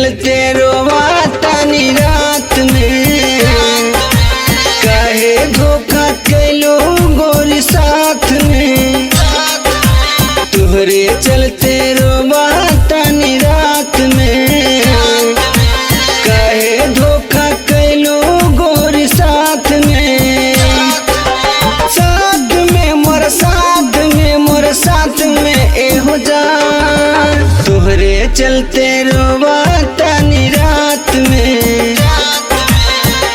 चलते रोवा तानी रात में, काहे धोखा कैलो गोरी साथ में। तुहरे चलते रोवा तानी रात में, काहे धोखा कैलो गोरी साथ में। साथ में मोर साथ में मोर साथ में एहो जान, तुहरे चलते रोवा तानी रात में,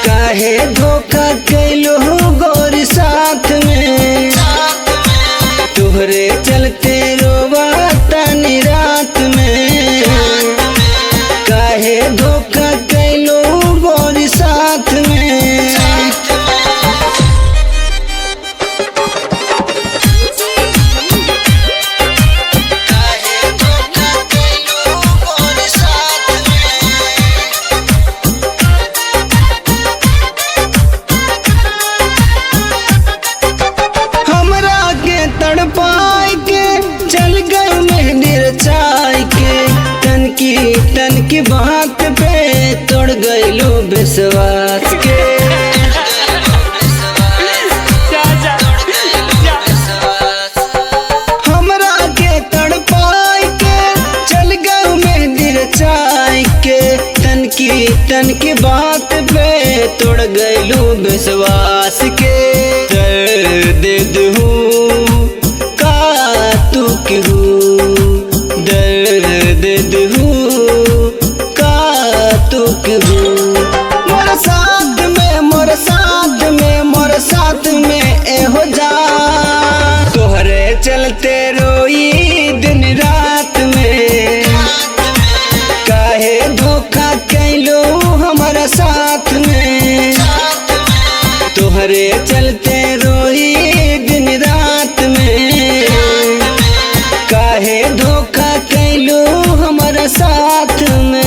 काहे धोखा कैलो गोरी साथ में। तुहरे चलते रोवा तानी रात में, काहे धोखा कैलो गोरी साथ में। तड़पाई के चल गए मेहंदी रचाई के, तन की बात पे तोड़ गए लो विश्वास के। हमरा के तड़पाई के चल गए मेहंदी रचाई के, तन की बात पे तोड़ गए लो विश्वास के। दर्द हूँ तू क्यों दर्द हूँ का तू क्यों। मोर साथ में मोर साथ में मोर साथ में एहो जा, तोहरे चलते रोई दिन रात में, काहे धोखा कैलो हमारा साथ में। तोहरे चलते रोई दिन रात में, काहे धोखा कैलो हमारा साथ में।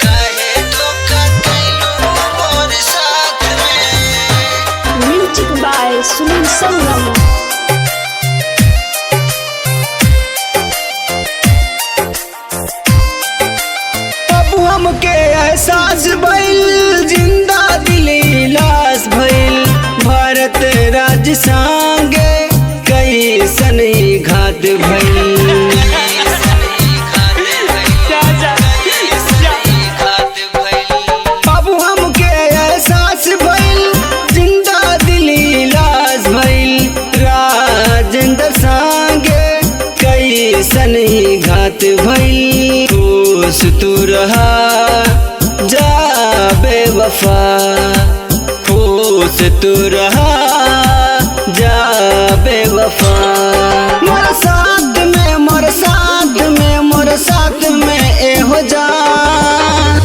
काहे धोखा कैलो हमारे साथ में। म्यूजिक बाय सुनील संगम। हमके एहसास भइल जिंदा दिली लाश भइल, भारत राज्य संगे कैसन ही घात भइल। अब हमके एहसास भइल जिंदा दिली लाश भइल, राजेंद्र संगे कैसन ही घात भइल। खुश तू रहा जा बेवफा, खुश तू रहा जा बेवफा। मोर साथ में मोर साथ में मोर साथ में एहो जा,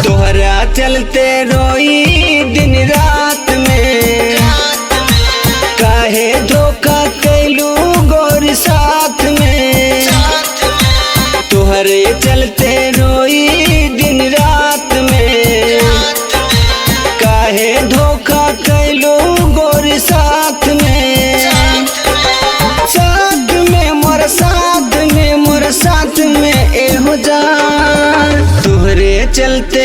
तोहरा चलते रोई दिन रात में, काहे धोखा कैलू गोरी साथ में। तोहरे चलते रोई दिन रात में, काहे धोखा कैलो गोरी साथ में। साथ में मोर साथ में मोर साथ में एहो जा, तोहरे चलते